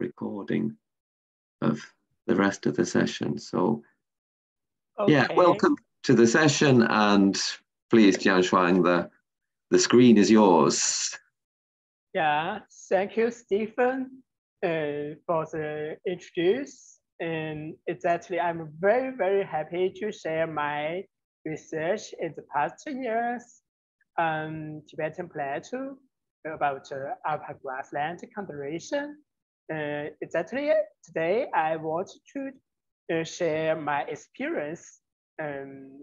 recording of the rest of the session. So Okay. yeah, welcome to the session, and please, Jianshuang, the screen is yours. Yeah, thank you, Stephen, for the introduce. And exactly, I'm very, very happy to share my research in the past years on Tibetan Plateau about Alpine Grassland conservation. Exactly, today I want to share my experience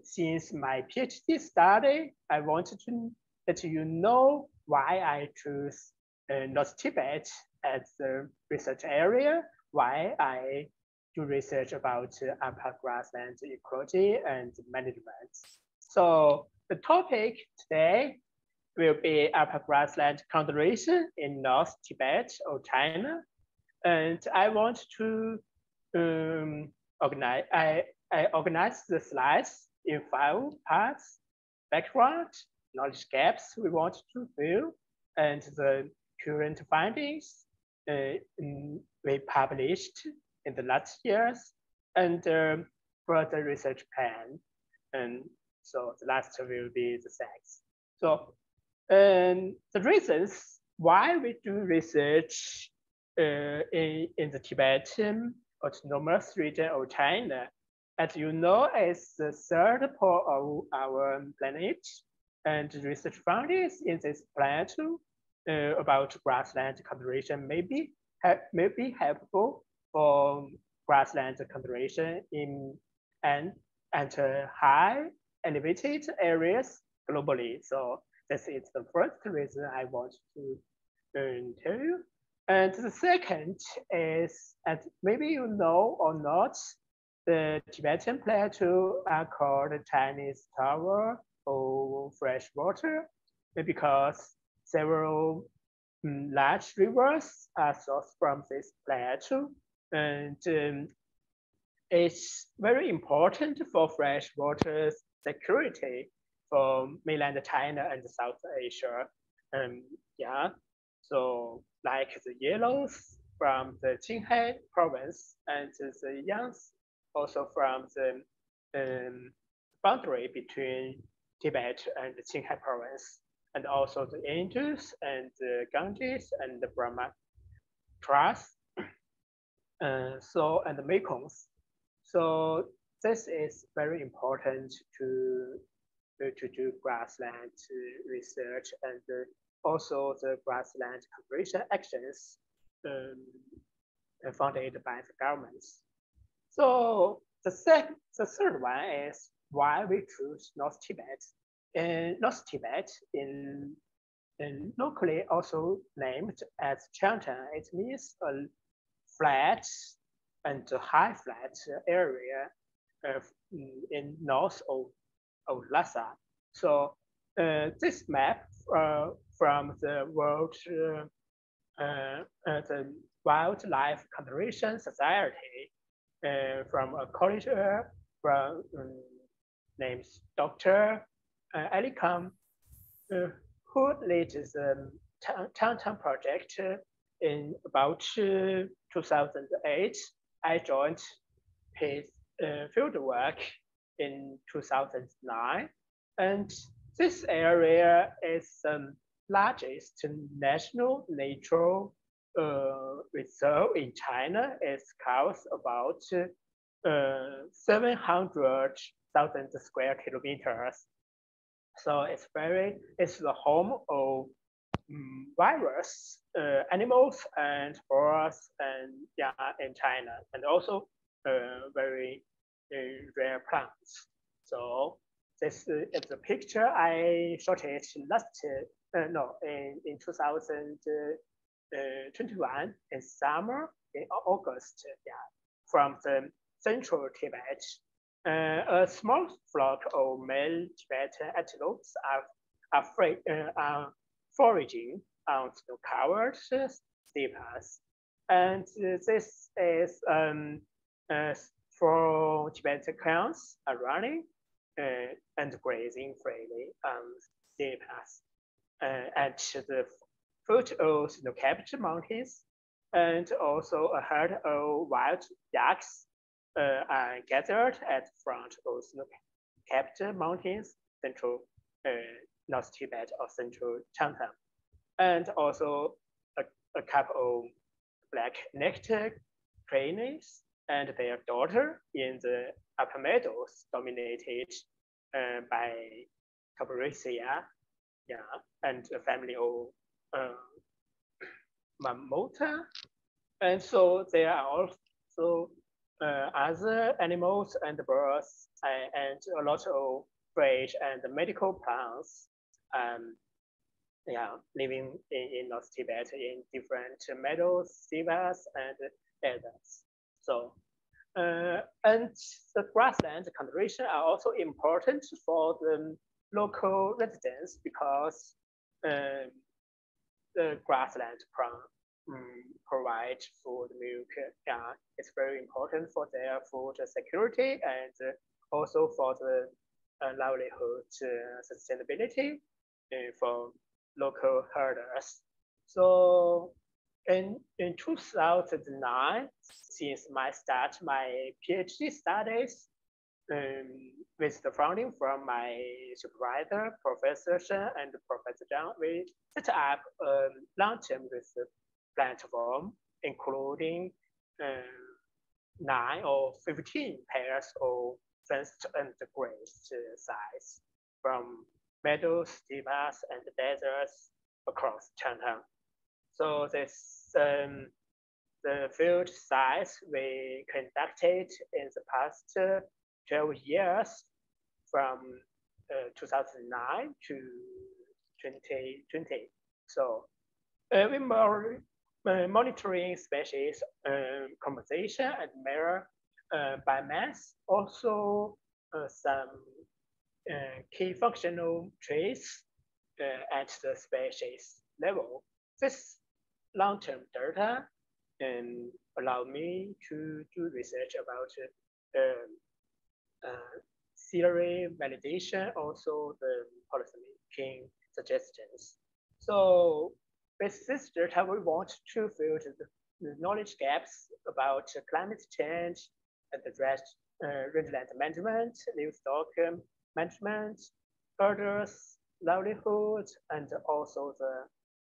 since my PhD study. I wanted to let you know why I choose North Tibet as the research area, why I do research about Alpine grassland ecology and management. So the topic today will be Alpine grassland conservation in North Tibet or China. And I want to organize, I organize the slides in 5 parts: background, knowledge gaps we want to fill, and the current findings we published in the last years, and further research plan. And so the last will be the sex. So the reasons why we do research in the Tibetan autonomous region of China, as you know, is the third pole of our planet, and research findings in this plateau about grassland conservation may be helpful for grassland conservation in and high elevated areas globally. So this is the first reason I want to tell you. And the second is, as maybe you know or not, the Tibetan plateau are called Chinese tower of fresh water because several large rivers are sourced from this plateau. And it's very important for freshwater security for mainland China and South Asia. Yeah, so like the yellows from the Qinghai province and the yangs also from the boundary between Tibet and the Qinghai province, and also the Indus and the Ganges and the Brahmaputra, and the Mekongs. So this is very important to do grassland research and also the grassland conservation actions funded by the governments. So the third one is why we choose North Tibet. North Tibet in locally also named as Jianshuang, it means a flat and high flat area in north of Lhasa. So this map from the World the Wildlife Conservation Society from a college from named Dr. Ali Khan, who led the Jianshuang project in about 2008. I joined his fieldwork in 2009, and this area is the largest national natural reserve in China. It covers about 700,000 square kilometers. So it's the home of various animals and forests and in China, and also very rare plants. So this is the picture I shot it in 2021 in summer, in August, from the central Tibet. A small flock of male Tibetan antelopes are foraging on snow-covered steppes. And this is for Tibetan clans are running and grazing freely on steppes. At the foot of snow-capped mountains, and also a herd of wild yaks are gathered at the front of snow-capped mountains, central North Tibet or central Chang'an, and also a couple of black-necked cranes and their daughter in the upper meadows, dominated by Cabracea, yeah, and a family of Mamota. And so there are also other animals and birds and a lot of fresh and medical plants living in North Tibet in different meadows, steppes, and deserts. So, and the grassland conservation are also important for the local residents because the grassland provide food, milk. Yeah, it's very important for their food security and also for the livelihood sustainability for local herders. So in 2009, since my PhD studies, with the funding from my supervisor, Professor Shen and Professor Zhang, we set up a long-term research platform, including 9 or 15 pairs of fenced and grazed sites from meadows, steppes, and deserts across China. So this the field sites we conducted in the past 12 years from 2009 to 2020. So we were monitoring species composition and measure biomass, also some key functional traits at the species level. This long-term data allow me to do research about theory validation, also the policy making suggestions. So with this data, we want to fill the knowledge gaps about climate change and the rangeland management, livestock management, herders, livelihood, and also the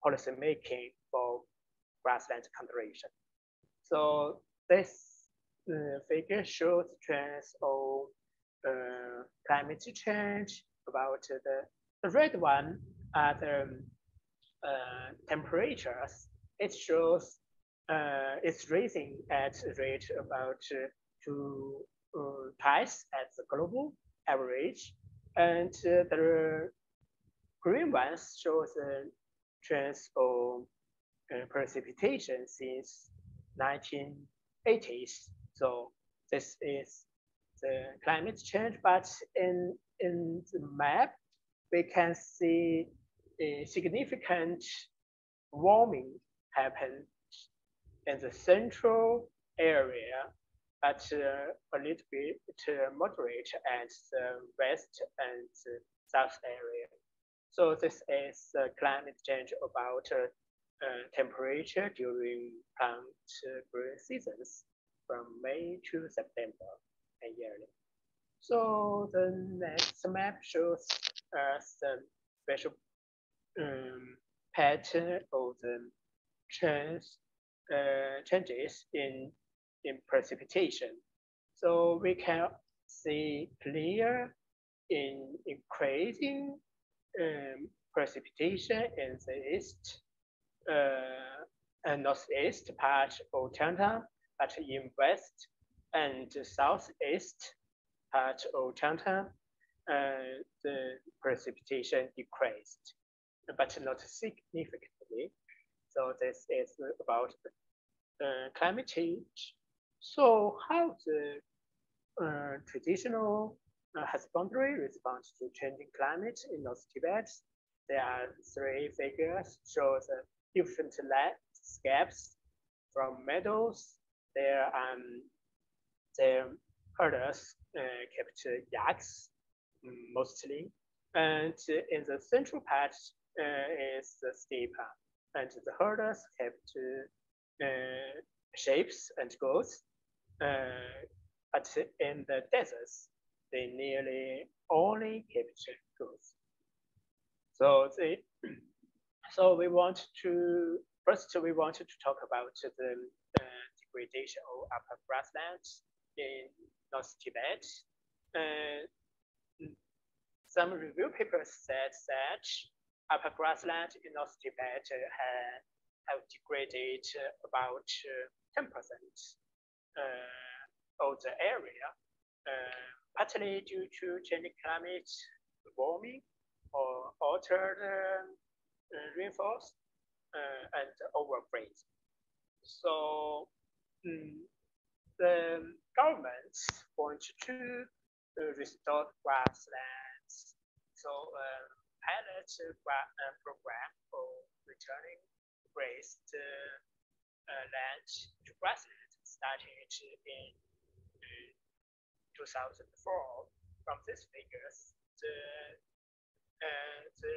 policy making for grassland conservation. So this figure shows trends of climate change. About the red one are the temperatures. It shows it's rising at a rate about 2 times at the global average, and the green ones shows the trends of precipitation since 1980s. So this is the climate change, but in the map, we can see a significant warming happen in the central area, but a little bit moderate at the west and the south area. So this is climate change about temperature during plant growing seasons from May to September and yearly. So the next map shows us the special pattern of the changes in precipitation. So we can see clear in increasing precipitation in the east and northeast part of China, but in west and southeast part of China, the precipitation decreased, but not significantly. So this is about climate change. So how the traditional husbandry responds to changing climate in North Tibet? There are 3 figures show the different landscapes from meadows. There the herders kept yaks mostly, and in the central part is the steppe, and the herders kept shapes and goals. But in the deserts, they nearly only capture goals. So we want to talk about the degradation of upper grasslands in North Tibet. Some review papers said that upper grassland in North Tibet have degraded about 10% of the area, partly due to changing climate, warming, or altered rainfalls and overgrazing. So the government wants to restore grasslands. So pilot program for returning grazed land to grassland started in 2004. From these figures, the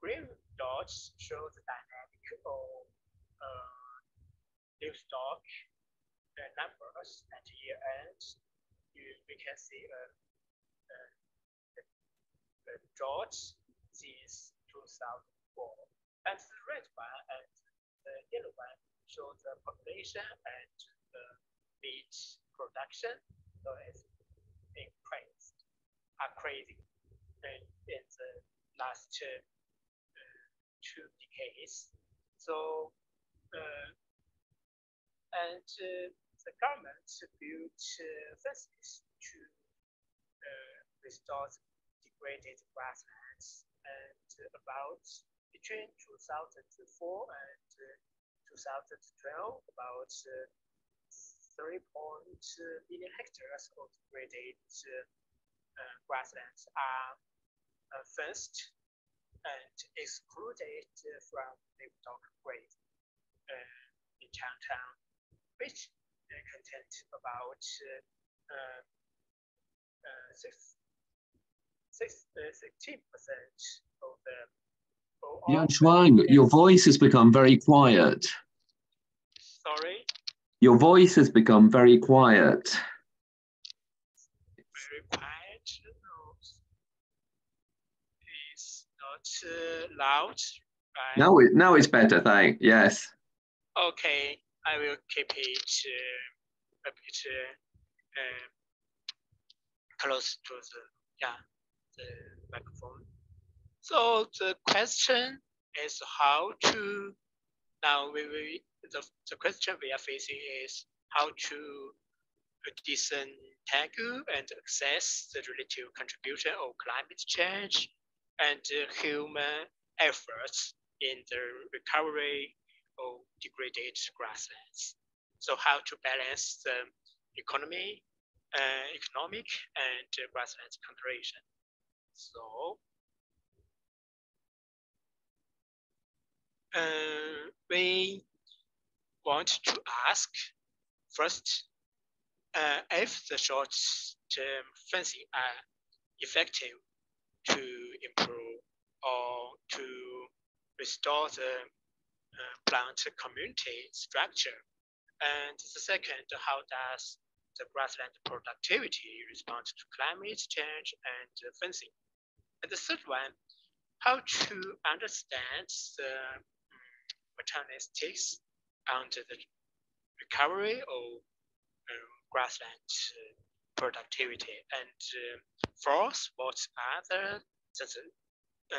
green dots show the dynamic of livestock numbers at year end. We can see the dots since 2004, and the red one and the yellow one show the population and the meat production. So it's increased, crazy in the last 2 decades. So the government built fences to restore degraded grasslands, and about between 2004 and 2012, about 3 million hectares of degraded grasslands are fenced and excluded from livestock grazing in Jianshuang, which contained about 16% of the. Jianshuang, your voice has become very quiet. Sorry? Your voice has become very quiet. Very quiet? No. It's not loud. Right? Now it's better, thanks. Yes. Okay, I will keep it a bit close to the microphone. So the question is how to, now the question we are facing is how to disentangle and assess the relative contribution of climate change and human efforts in the recovery of degraded grasslands. So how to balance the economic and grassland conservation. So we want to ask first if the short-term fencing are effective to improve or to restore the plant community structure. And the second, how does the grassland productivity respond to climate change and fencing? And the third one, how to understand the mechanics under the recovery of grassland productivity. And fourth, what are the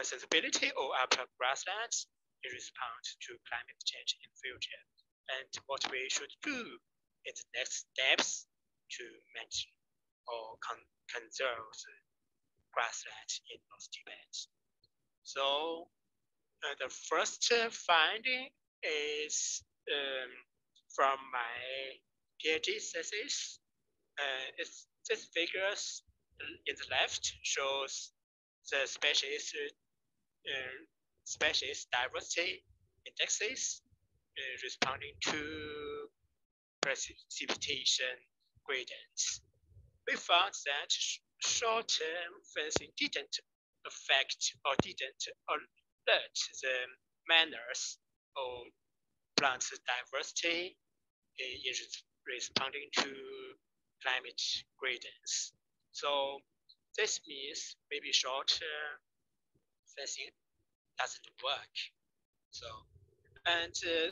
sensibility of upper grasslands in response to climate change in the future, and what we should do in the next steps to manage or conserve the grasslands in North Tibet. So the first finding is from my PhD thesis. This figures in the left shows the species diversity indexes responding to precipitation gradients. We found that short-term fencing didn't affect or didn't alert the manners of plant diversity in responding to climate gradients. So this means maybe short fencing doesn't work. So, and the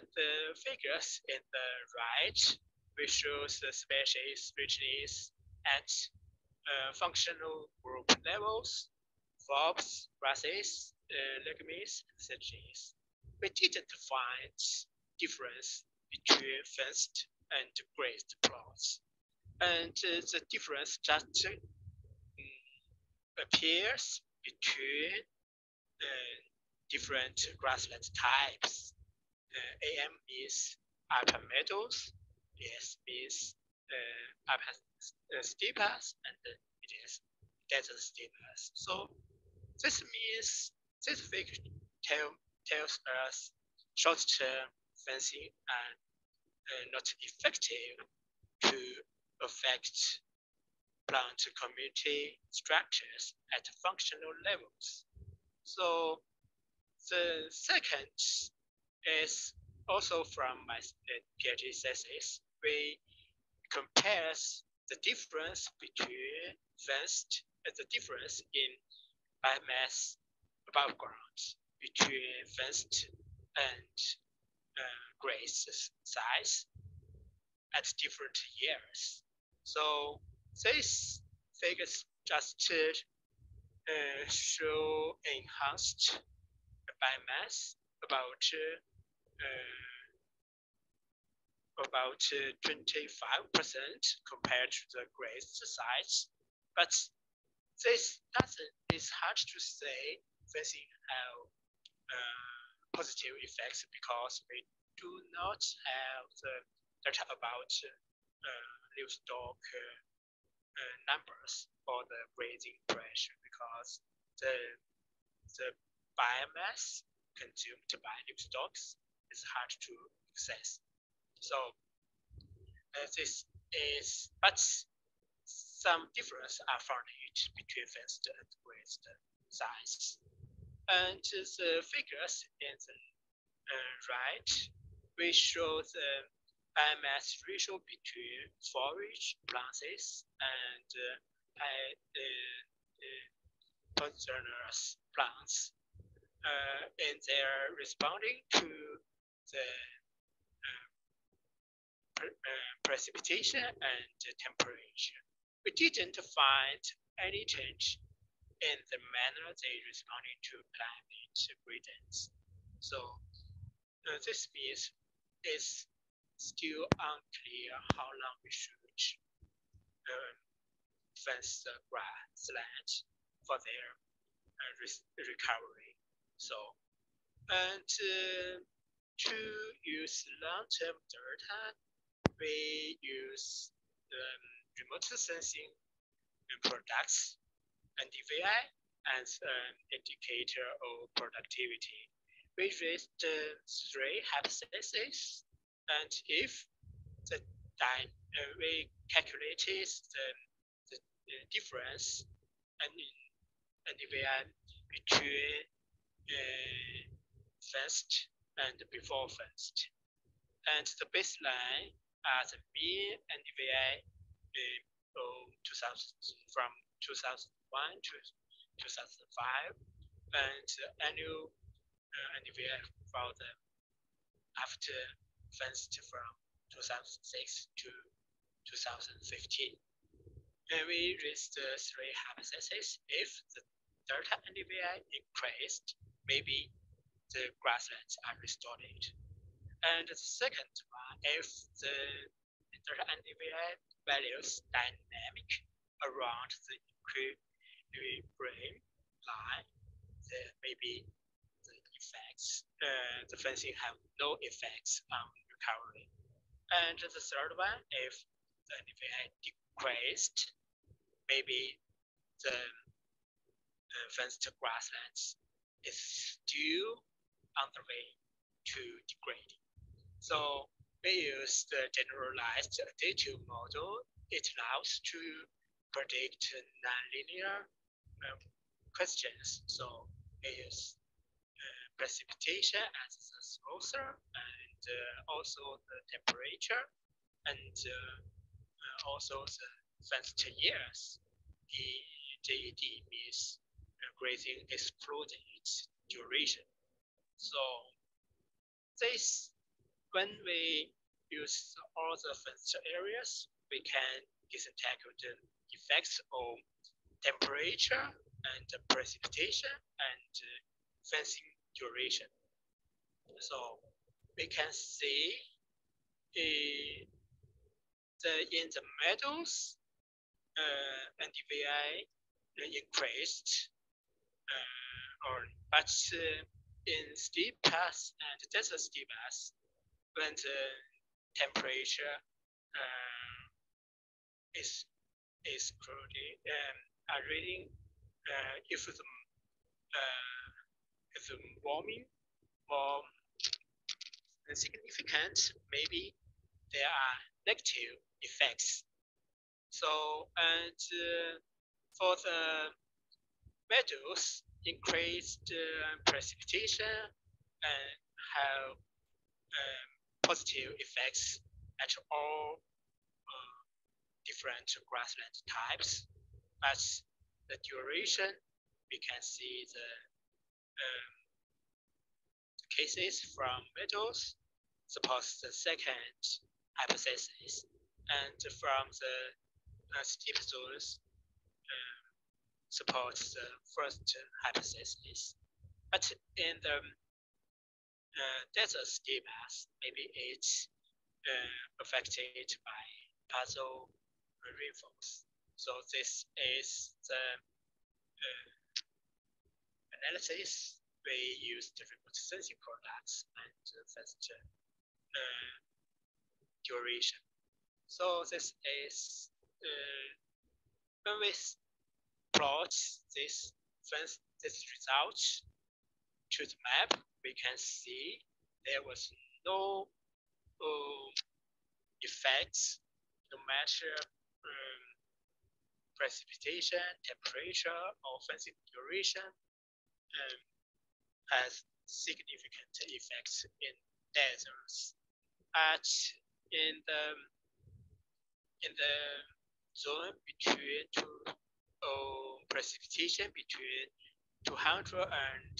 figures in the right, we show the species richness at functional group levels, forbs, grasses, legumes, etc. We didn't find difference between fenced and grazed plots, and the difference just appears between different grassland types. AM means Alpine meadows, DS means Alpine steppes, and it is desert steppes. So this means this figure tells us short-term fencing are not effective to affect plant community structures at functional levels. So the second is also from my PhD thesis. We compare the difference between fenced, the difference in biomass above ground between fenced and grazed size at different years. So these figures just show enhanced biomass about 25% compared to the grazed size, but this doesn't. It's hard to say fencing have positive effects because we do not have the data about livestock numbers or the grazing pressure because the biomass consumed by livestock is hard to access. So this is, but some difference are found between fenced and grazed size. And the figures in the right, we show the biomass ratio between forage plants and poisonous plants and they're responding to the precipitation and temperature. We didn't find any change in the manner they responded to climate gradients. So this means it's still unclear how long we should fence the grassland for their recovery. So, and to use long-term data, we use remote sensing products and DVI as an indicator of productivity. We raised three hypotheses, and if we calculated the difference and DVI between fenced and before fenced, and the baseline as a mean NDVI from 2001 to 2005, and annual NDVI for the after fenced from 2006 to 2015. And we raised the three hypotheses. If the delta NDVI increased, maybe the grasslands are restored. And the second one, if the delta NDVI values dynamic around the equilibrium line, then maybe the effects, the fencing have no effects on recovery. And the third one, if the NDVI decreased, maybe the fenced grasslands is still on the way to degrading. So we use the generalized additive model. It allows to predict nonlinear questions. So we use precipitation as the source and also the temperature, and also the first years. The JED means grazing excluded duration. So this, when we use all the first areas, we can disentangle the effects of temperature and precipitation and fencing duration. So we can see in the meadows, NDVI increased, but in steep paths and desert steppes, when the temperature is crowded, reading if the warming more significant, maybe there are negative effects. So, and for the meadows, increased precipitation and have positive effects at all different grassland types. But the duration, we can see the cases from meadows supports the second hypothesis, and from the steep zones supports the first hypothesis. But in the desert steppes, maybe it's affected by partial rainfalls. So this is the analysis. We use different sensing products and first duration. So this is when we plot this result to the map, we can see there was no effects, no matter precipitation, temperature, or fencing duration has significant effects in deserts. At in the zone between precipitation between 200 and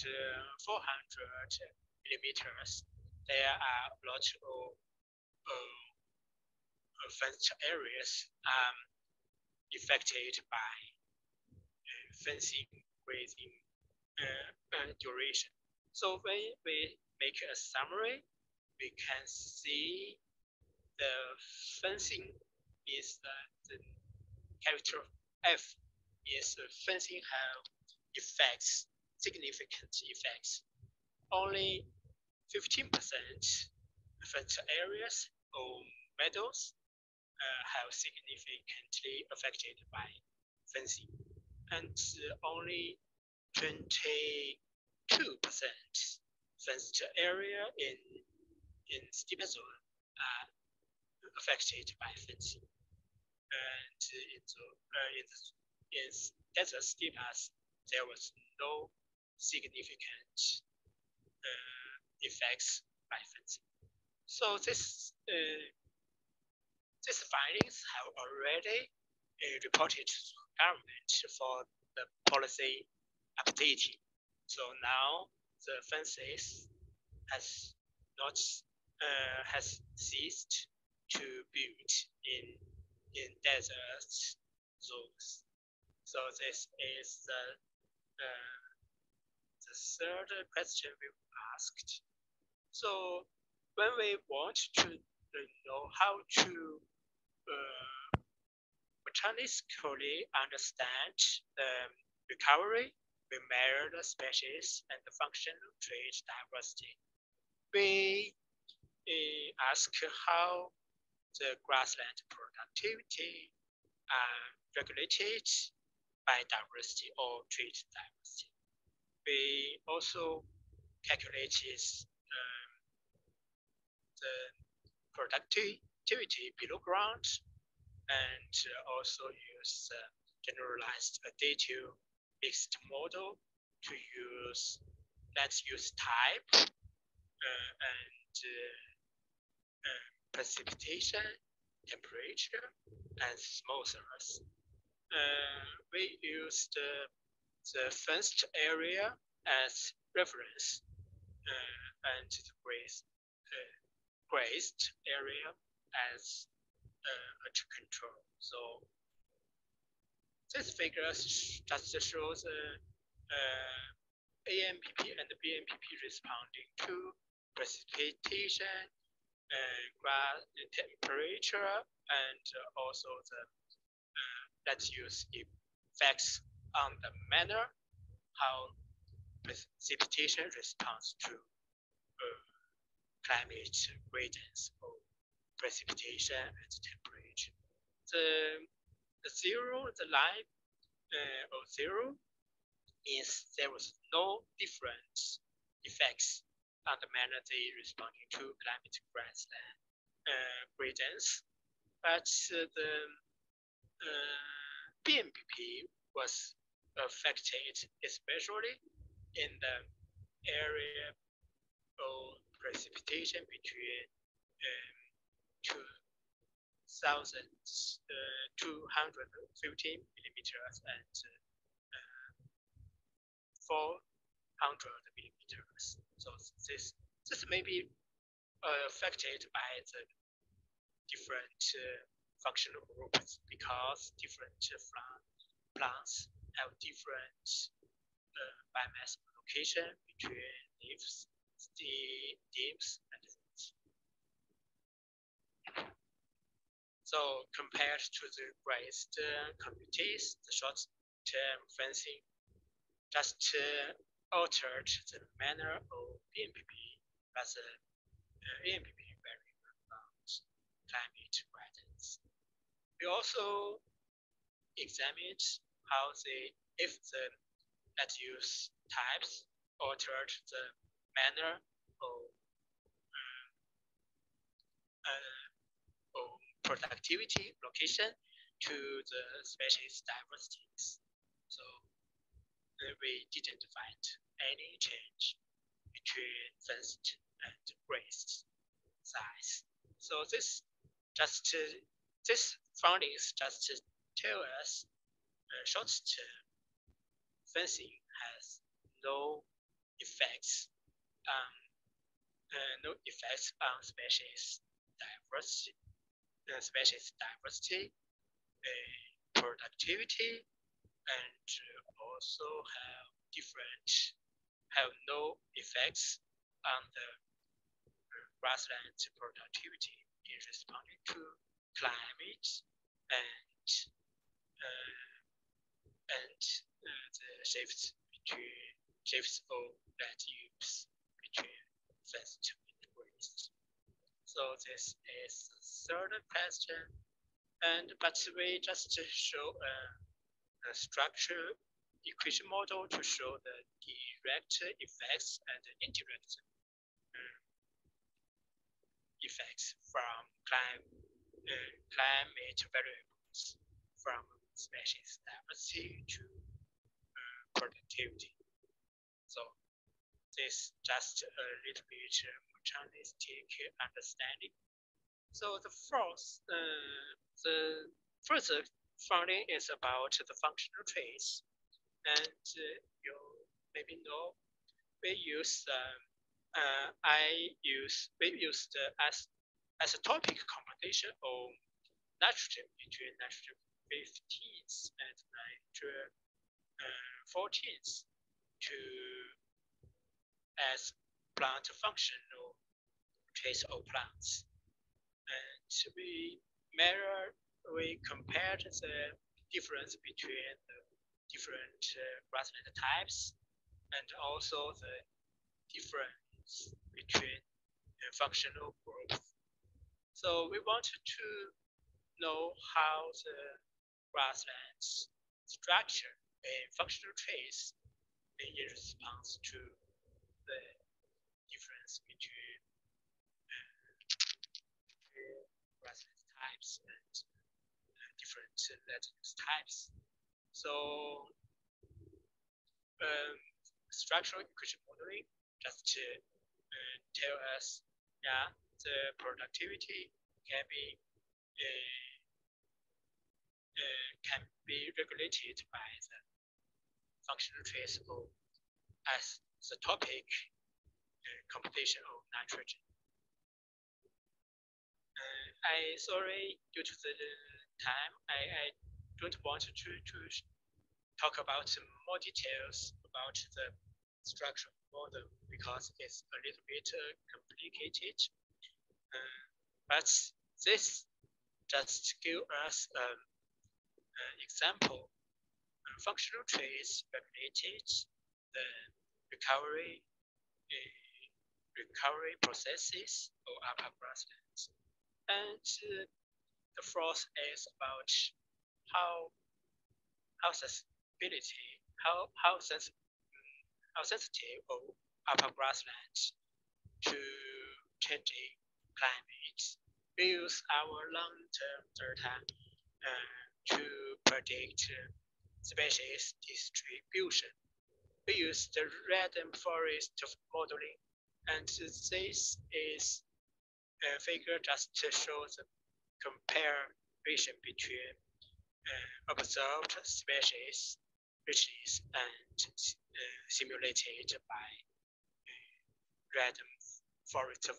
400 millimeters, there are a lot of fenced areas affected by fencing, grazing, duration. So when we make a summary, we can see the fencing is the character F is the fencing have effects, significant effects. Only 15% fenced areas or meadows have significantly affected by fencing, and only 22% fenced area in steppe zone are affected by fencing, and in desert steppes there was no significant effects by fencing. So these findings have already reported to the government for the policy updating. So now the fences has not has ceased to build in desert zones. So this is the third question we asked. So when we want to know how to mechanistically understand recovery, we measure the species and the functional trait diversity. We ask how the grassland productivity are regulated by diversity or trait diversity. We also calculated the productivity below ground, and also use generalized additive mixed model to use let's use type and precipitation, temperature, and smoothers. We used the fenced area as reference and the grazed area as to control. So this figure just shows AMPP and BMPP responding to precipitation, temperature, and also the let's use effects on the manner how precipitation responds to climate gradients or precipitation and temperature. The zero, the line of zero means there was no different effects on the manner they responding to climate grassland gradients, but the BMPP was affected, especially in the area of precipitation between 2,250 millimeters and 400 millimeters. So this may be affected by the different functional groups because different plants have different biomass location between leaves, stems, and roots. So compared to the grazed communities, the short-term fencing just altered the manner of BMPP, but the BMPP very about climate guidance. We also examined how if the land use types altered the manner of productivity location to the species diversities. So we didn't find any change between fenced and grazed size. So this findings just tell us short-term fencing has no effects on species diversity, productivity, and also have no effects on the grassland productivity in responding to climate and the shifts of land use between fenced and grazed. So this is the third question, but we just show a structure equation model to show the direct effects and indirect effects from climate variables, from species diversity to productivity. So this just a little bit mechanistic understanding. So the further finding is about the functional traits, and you maybe know we use we used as a topic combination of nitrogen between nitrogen 15th and nitrogen 14th to as plant functional traits of plants, and we compared the difference between the different grassland types and also the difference between functional groups. So we wanted to know how the grasslands structure and functional traits in response to the difference between grassland types and different land use types. So structural equation modeling just to tell us, the productivity can be regulated by the functional trace of as the topic composition of nitrogen. Sorry, due to the time, I don't want to talk about more details about the structure model because it's a little bit complicated. But this just give us an example. Functional traits regulated the recovery processes of upper grasslands. And the fourth is about how sensitive of upper grasslands to changing climate. We use our long-term data to predict species distribution. We use the random forest modeling, and this is a figure just to show the comparison between observed species richness and simulated by random forest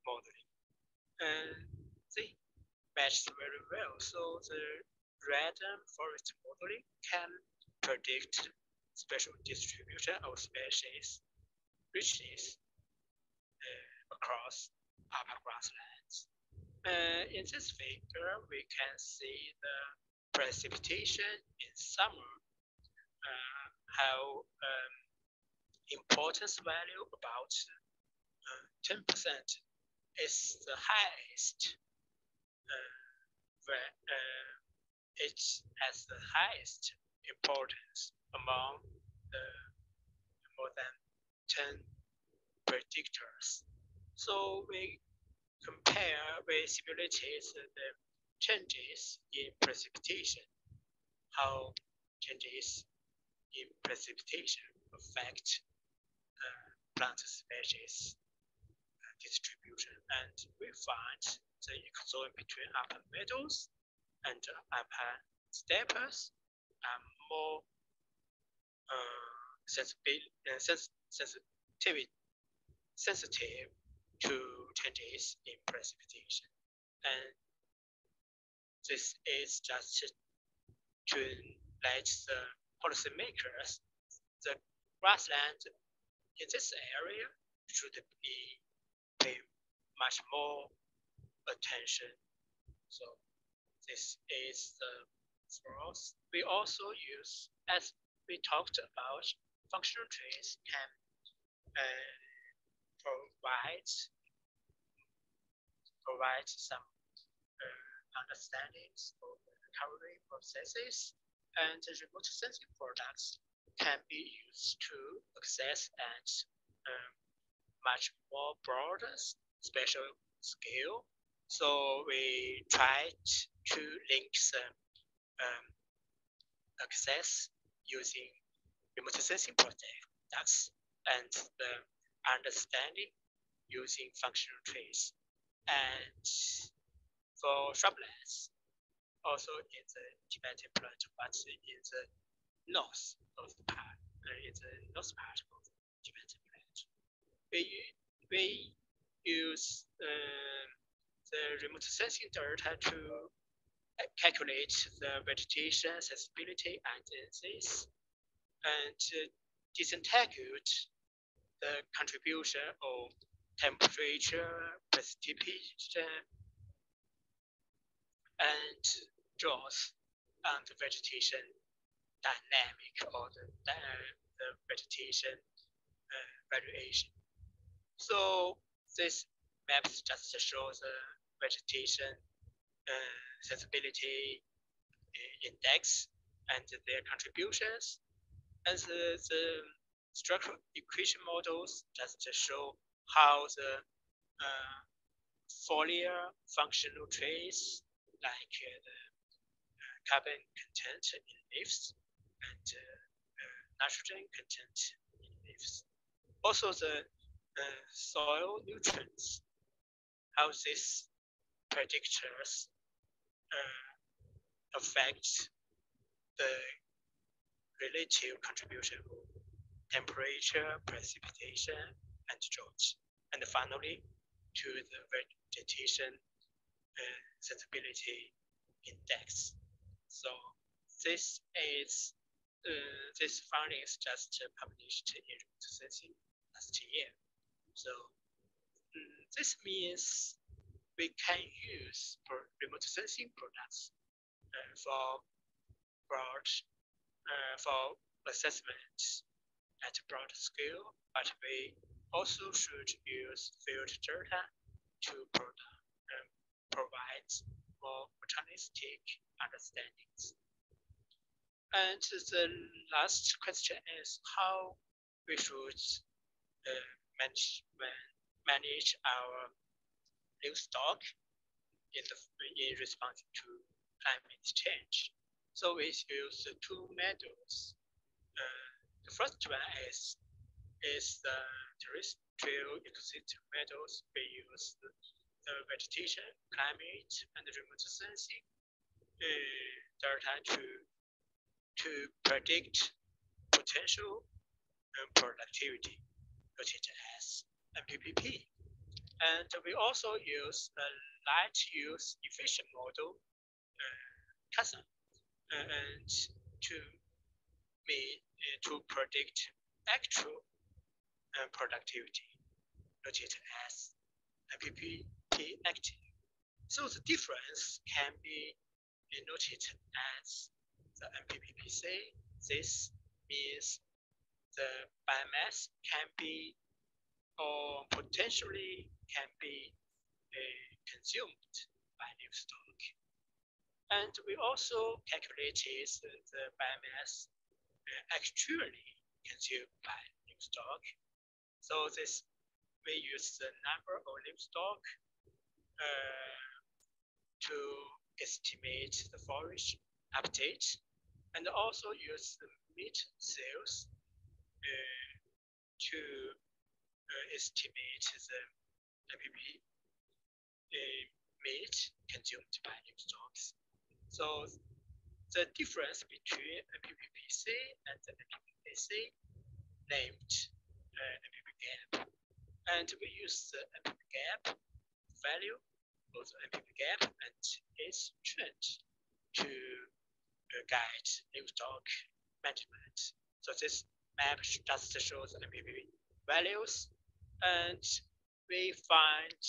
modeling. They match very well. So the random forest modeling can predict spatial distribution of species richness across upper grasslands. In this figure, we can see the precipitation in summer, how importance value about 10% is the highest, where it has the highest importance among the more than 10 predictors. So we simulated the changes in precipitation, how changes in precipitation affect plant species distribution. And we find the ecozone between upper meadows and upper steppes are more sensitive to changes in precipitation. And this is just to let the policymakers, the grassland in this area should be pay much more attention. So this is the source. We also use, as we talked about, functional traits can provide some understandings of the recovery processes, and remote sensing products can be used to access at much more broader spatial scale. So we tried to link the access using remote sensing products and the understanding using functional traits. And for shrublands, also in the Tibetan Plateau, but in the north of the part, in the north part of the Tibetan Plateau, we use the remote sensing data to calculate the vegetation sensibility and this, and disentangled the contribution of temperature, precipitation, and draws on the vegetation dynamic or the vegetation variation. So this maps just shows the vegetation sensibility index and their contributions, and the structural equation models just show how the foliar functional traits like the carbon content in leaves and nitrogen content in leaves. Also the soil nutrients, how these predictors affect the relative contribution of temperature, precipitation, and drought, and finally to the vegetation sensibility index. So this is this finding is just published in remote sensing last year. So this means we can use remote sensing products for assessment at broad scale, but we also should use field data to provide more mechanistic understandings. And the last question is how we should manage our livestock in response to climate change. So we use two meadows. The first one is the terrestrial ecosystem meadows. We use the vegetation, climate, and remote sensing data to predict potential productivity, noted as MPPP. And we also use a light use efficient model, CASM, and to predict actual productivity, noted as MPPP active. So the difference can be noted as the MPPPC. This means the biomass can be or potentially can be consumed by livestock. And we also calculated the biomass actually consumed by livestock. So this we use the number of livestock to estimate the forage update, and also use the meat sales to estimate the MPP meat consumed by livestock. So the difference between MPPC and the MPPC named MPP gap, and we use the MPP gap value of the MPP gap and its trend to guide livestock management. So this map just shows MPP values, and we find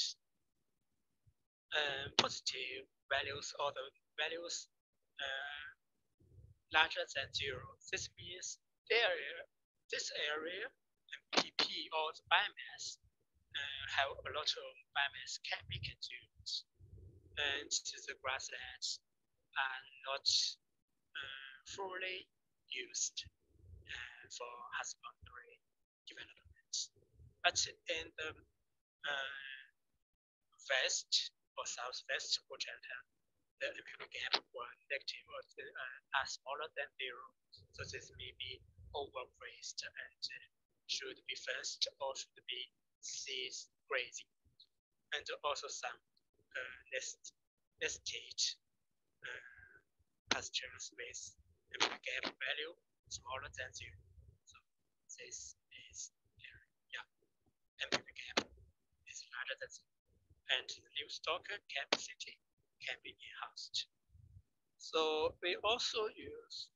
positive values or the values larger than 0. This means this area MPP or the biomass have a lot of biomass can be consumed, and the grasslands are not fully used for husbandry development. But in the west or southwest quadrant, the MPP gap were negative or are smaller than 0. So this may be overgrazed and should be fenced or should be ceased grazing. And also some nested pastures with MPP gap value smaller than 0. So this is MPP gap is larger than 0. And the livestock capacity can be enhanced. So we also use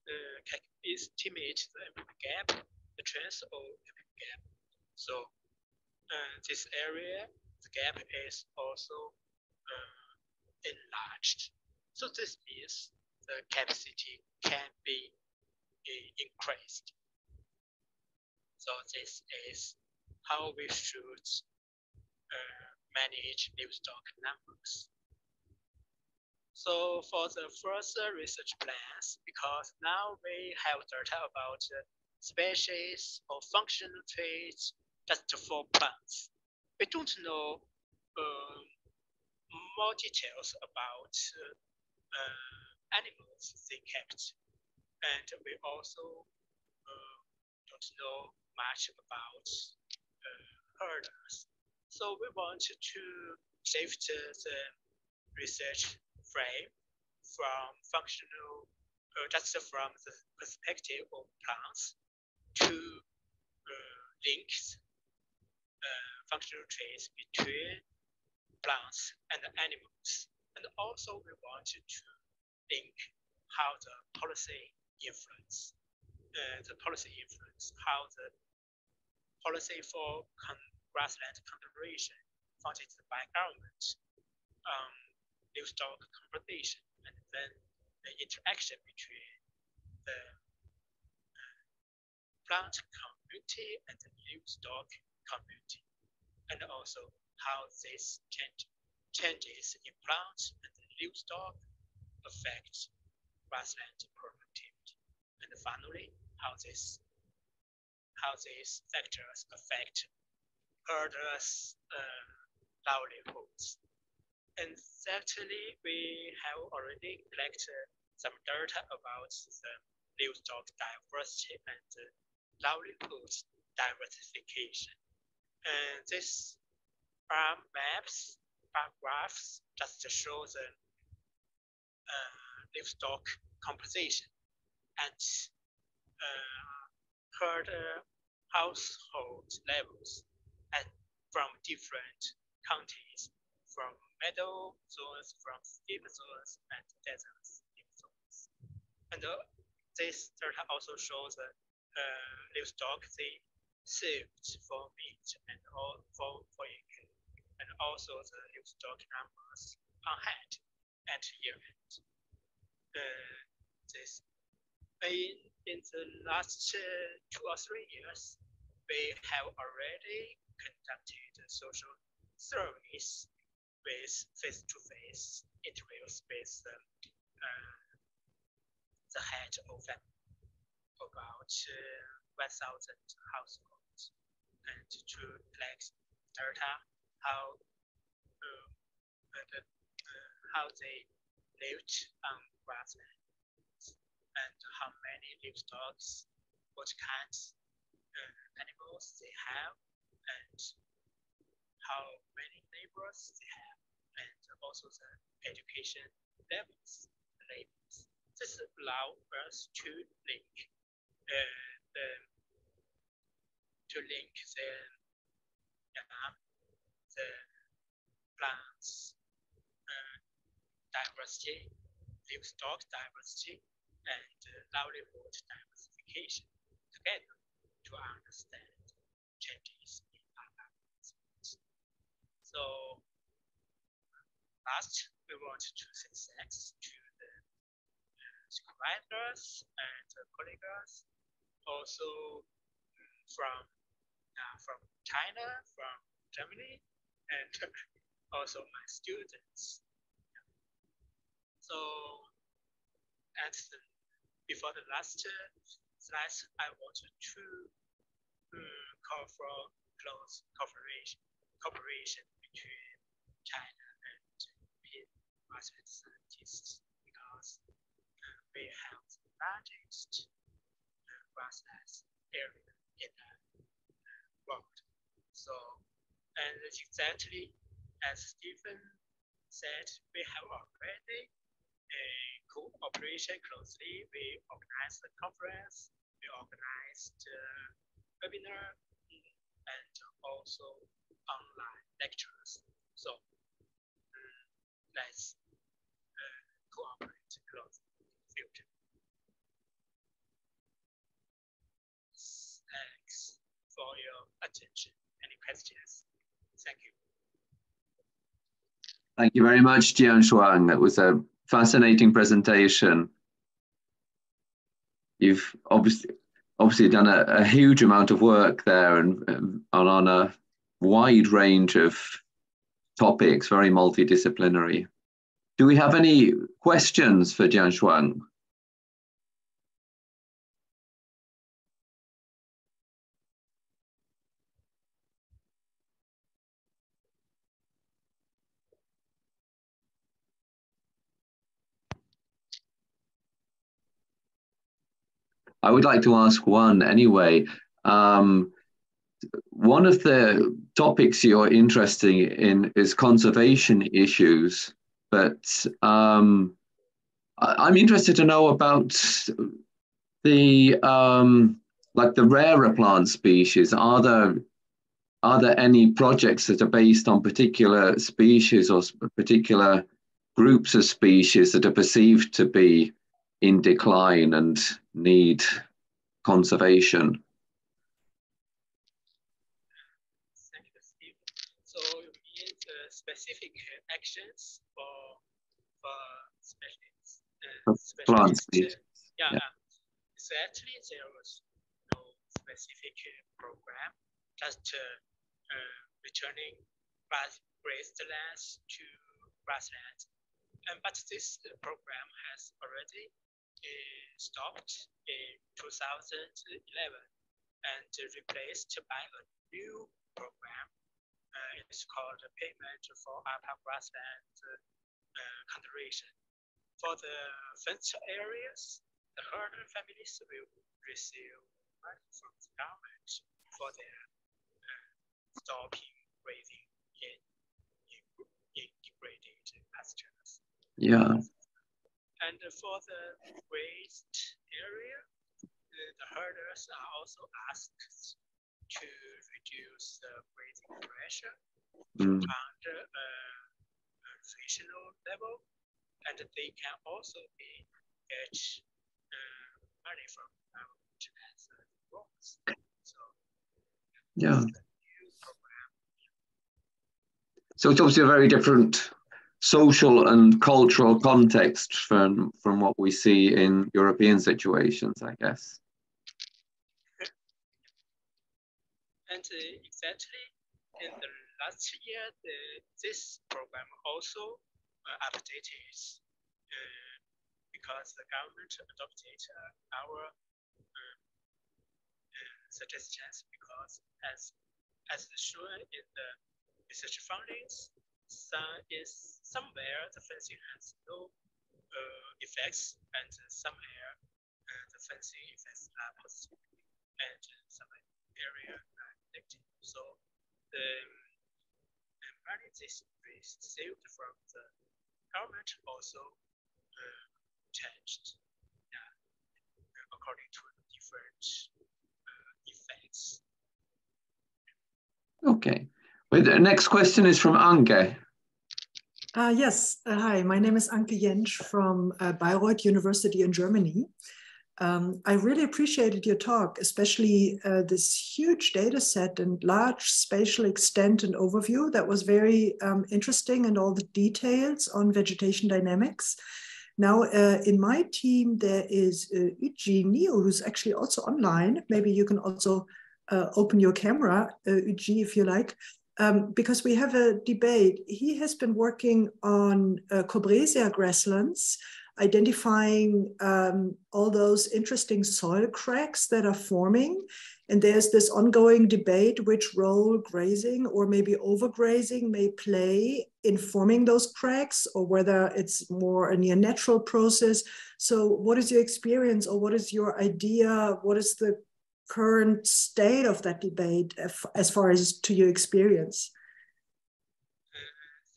estimate the MPP gap, the trends of MPP gap. So this area, the gap is also enlarged. So this means the capacity can be increased. So this is how we should manage livestock numbers. So for the further research plans, because now we have data about species or functional traits just for plants, we don't know more details about animals they kept, and we also don't know much about herders. So we want to shift the research frame from functional, just from the perspective of plants to links functional traits between plants and animals. And also we wanted to link how the policy influence, how the policy for grassland conservation funded by government, livestock compensation, and then the interaction between the plant community and the livestock community, and also how these changes in plants and livestock affect grassland productivity, and finally how these factors affect herders' livelihoods. And actually, we have already collected some data about the livestock diversity and livelihood diversification. And these are maps, bar graphs, just to show the livestock composition and herd household levels, and from different counties, from meadow zones, from steppe zones, and desert zones. And this data also shows the livestock they saved for meat and all for income, and also the livestock numbers on hand at year end. In the last 2 or 3 years, we have already conducted social surveys with face-to-face interviews with the head of about 1,000 households, and to collect data how they lived on grassland, and how many livestock, what kinds animals they have, and how many neighbors they have, and also the education levels. This allows us to link the plants diversity, livestock diversity, and livelihood diversification together to understand changes in environment. So last, we want to say thanks to the supervisors and colleagues, also from China, from Germany, and also my students. So before the last slides, I wanted to call for close cooperation between China and European grassland scientists, because we have the largest grassland area in the world. So, and exactly as Stephen said, we have already cooperation closely. We organized the conference, we organized webinar, and also online lectures. So let's cooperate closely in the future. Thanks for your attention. Any questions? Thank you. Thank you very much, Jianshuang. That was a fascinating presentation. You've obviously done a huge amount of work there and on a wide range of topics, very multidisciplinary. Do we have any questions for Jianshuang? I would like to ask one anyway. One of the topics you're interested in is conservation issues, but I'm interested to know about the like the rarer plant species. Are there any projects that are based on particular species or particular groups of species that are perceived to be in decline and need conservation? Thank you, Steve. So you mean the specific actions for specialists? Plant species. Yeah. So actually, there was no specific program, just returning grazed lands to grassland. But this program has already stopped in 2011 and replaced by a new program. It's called Payment for Alpine Grassland Conservation. For the fenced areas, the herder families will receive money from the government for their stopping grazing in degraded pastures. Yeah. And for the grazed area, the herders are also asked to reduce the grazing pressure under a nutritional level, and they can also get money from government as loans. So yeah. So it's obviously a very different social and cultural context from what we see in European situations, I guess. And exactly in the last year, this program also updated because the government adopted our suggestions, because as shown in the research findings, somewhere the fencing has no effects, and somewhere the fencing effects are positive, and some area are negative. So the money this received from the government also changed according to different effects. Okay. Well, the next question is from Anke. Yes, hi, my name is Anke Jentsch from Bayreuth University in Germany. I really appreciated your talk, especially this huge data set and large spatial extent and overview. That was very interesting, and all the details on vegetation dynamics. Now, in my team, there is Uji Neo, who's actually also online. Maybe you can also open your camera, Uji, if you like. Because we have a debate. He has been working on Cobresia grasslands, identifying all those interesting soil cracks that are forming. And there's this ongoing debate which role grazing or maybe overgrazing may play in forming those cracks, or whether it's more a near natural process. So what is your experience, or what is your idea? What is the current state of that debate as far as to your experience?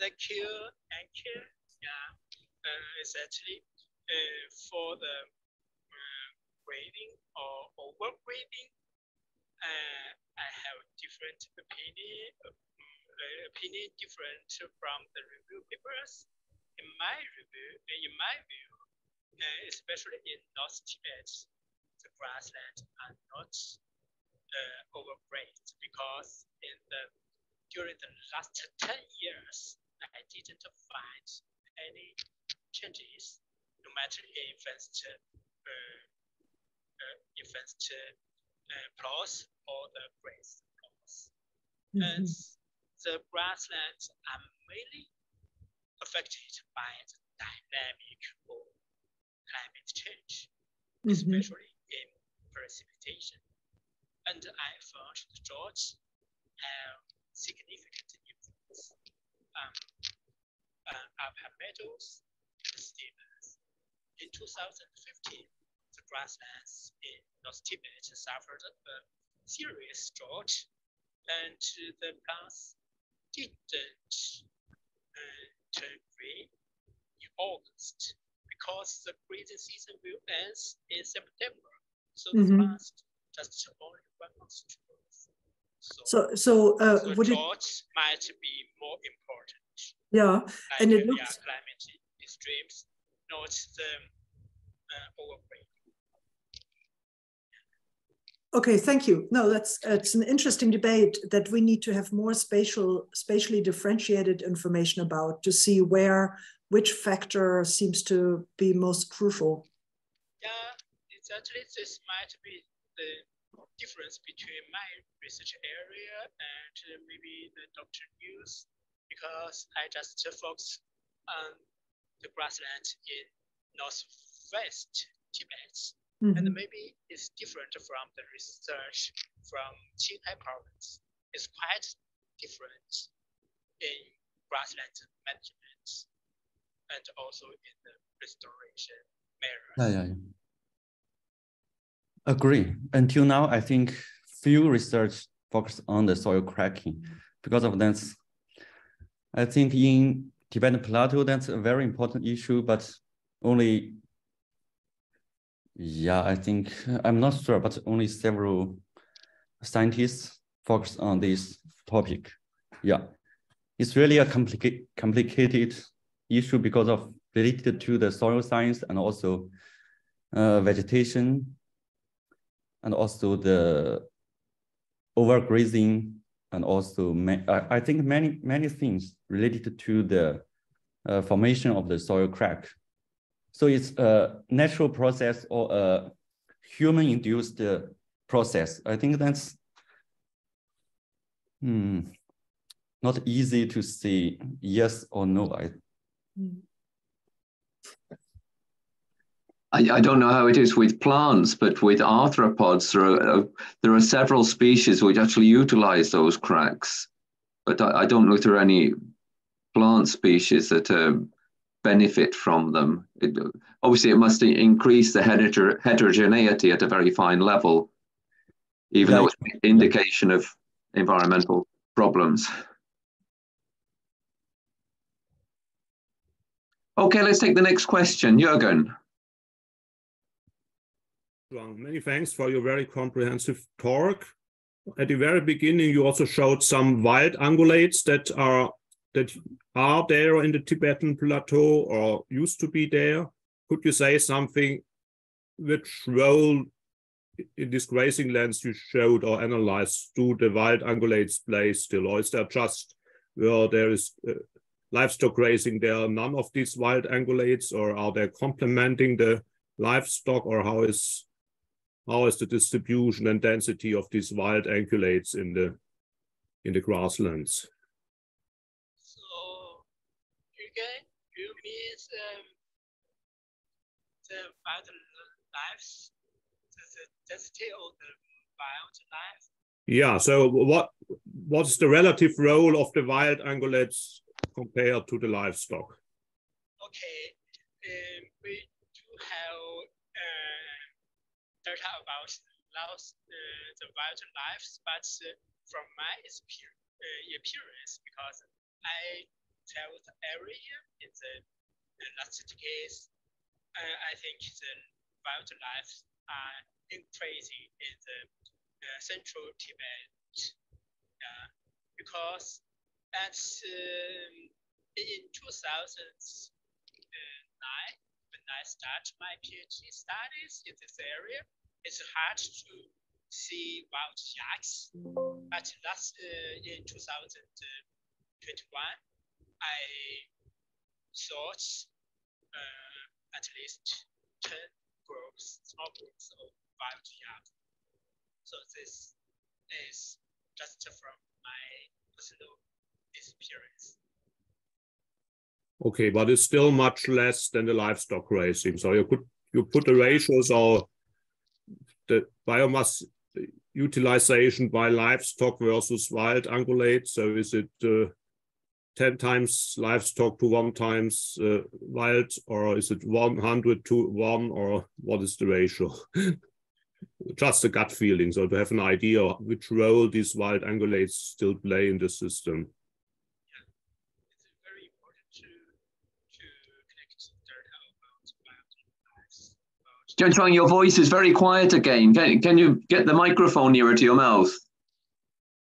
Thank you, Anke. Yeah, it's actually for the grading or overgrading, I have different opinion different from the review papers. In my view, especially in North Tibet, the grasslands are not overgrazed, because during the last 10 years, I didn't find any changes, no matter in fenced plots or the grazed plots. And the grasslands are mainly affected by the dynamic or climate change, especially in precipitation. And I found the droughts have significant influence on Alpine meadows and steppes. In 2015, the grasslands in North Tibet suffered a serious drought, and the plants didn't turn green in August because the grazing season will end in September. So the plants just only 1 month to growth. So would drought might be more important. Yeah, like and it looks climate extremes, not the overgrazing. Okay, thank you. No, it's an interesting debate that we need to have more spatially differentiated information about to see which factor seems to be most crucial. Yeah, exactly. This might be the difference between my research area and maybe the Dr. News, because I just focus on the grassland in northwest Tibet. And maybe it's different from the research from Qinghai province. It's quite different in grassland management and also in the restoration measures. Agree. Until now, I think few research focus on the soil cracking. Because of that, I think in Tibetan Plateau, that's a very important issue, but only, I think, I'm not sure, but only several scientists focus on this topic. Yeah, it's really a complicated issue because of related to the soil science and also vegetation, and also the overgrazing, and also I think many things related to the formation of the soil crack. So it's a natural process or a human-induced process. I think that's not easy to say yes or no. I don't know how it is with plants, but with arthropods, there are several species which actually utilize those cracks. But I don't know if there are any plant species that benefit from them. Obviously, it must increase the heterogeneity at a very fine level, even though it's an indication of environmental problems. Okay, let's take the next question. Jürgen. Many thanks for your very comprehensive talk. At the very beginning, you also showed some wild ungulates that are there in the Tibetan Plateau or used to be there. Could you say something which role in these grazing lands you showed or analyzed do the wild ungulates play still, or is there just where there is livestock grazing, there are none of these wild ungulates, or are they complementing the livestock, or how is the distribution and density of these wild ungulates in the grasslands? So again, you mean the wildlife, the density of the wildlife? Yeah. So what's the relative role of the wild ungulates compared to the livestock? Okay, we do have data about the wildlife, but from my experience, because I traveled the area in the last case, I think the wildlife are increasing in the central Tibet, because in 2009, when I started my PhD studies in this area, it's hard to see wild yaks. But in 2021, I thought at least 10 small groups of wild yak. So this is just from my personal experience. Okay, but it's still much less than the livestock grazing. So you put the ratios or the biomass utilization by livestock versus wild ungulate. So is it 10 times livestock to 1 times wild, or is it 100 to 1, or what is the ratio? just a gut feeling, so to have an idea of which role these wild ungulates still play in the system. It's very important to connect data about wildlife. Jianshuang, your voice is very quiet again. Can you get the microphone nearer to your mouth?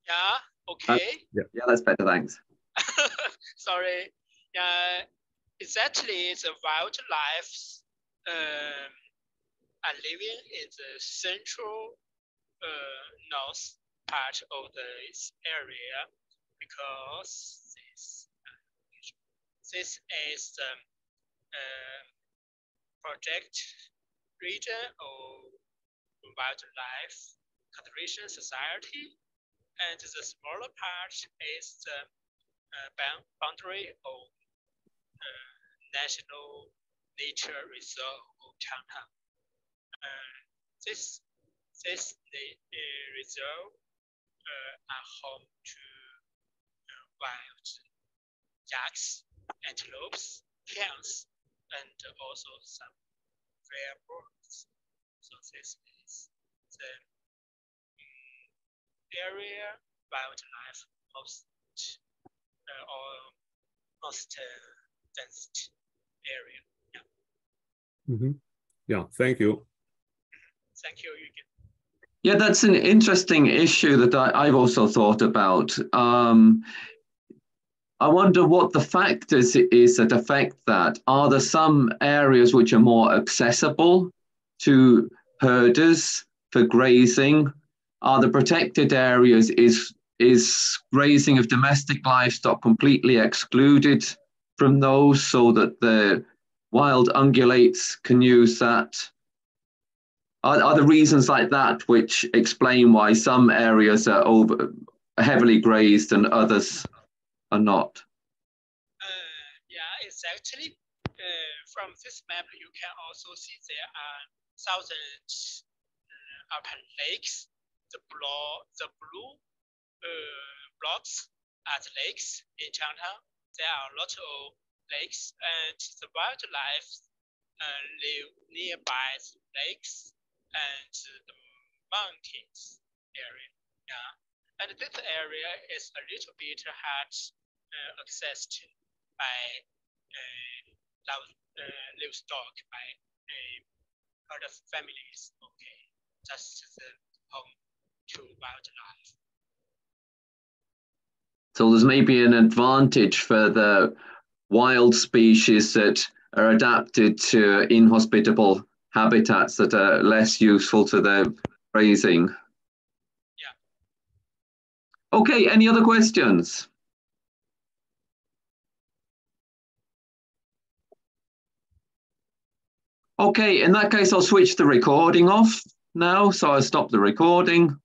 Yeah, okay. Yeah, that's better, thanks. Sorry. Yeah, exactly. The wildlife are living in the central north part of this area because this is the project region of wildlife conservation society, and the smaller part is the boundary of National Nature Reserve of China. This reserve are home to wild yaks, antelopes, hens, and also some rare birds. So this is the area wildlife most densest area. Yeah. Mm-hmm. Yeah, thank you. Thank you, Yugen. Yeah, that's an interesting issue that I've also thought about. I wonder what the factors is that affect that. Are there some areas which are more accessible to herders for grazing? Are the protected areas, is grazing of domestic livestock completely excluded from those so that the wild ungulates can use that? Are there reasons like that which explain why some areas are heavily grazed and others are not? Yeah, it's actually from this map you can also see there are thousands Alpine lakes. The blue blocks are the lakes in China. There are a lot of lakes, and the wildlife live nearby the lakes and the mountains area. Yeah, and this area is a little bit hard accessed by livestock, by other families. Okay, that's the home to wildlife. So there's maybe an advantage for the wild species that are adapted to inhospitable habitats that are less useful to the grazing. Yeah. Okay, any other questions? Okay, in that case, I'll switch the recording off now. So I'll stop the recording.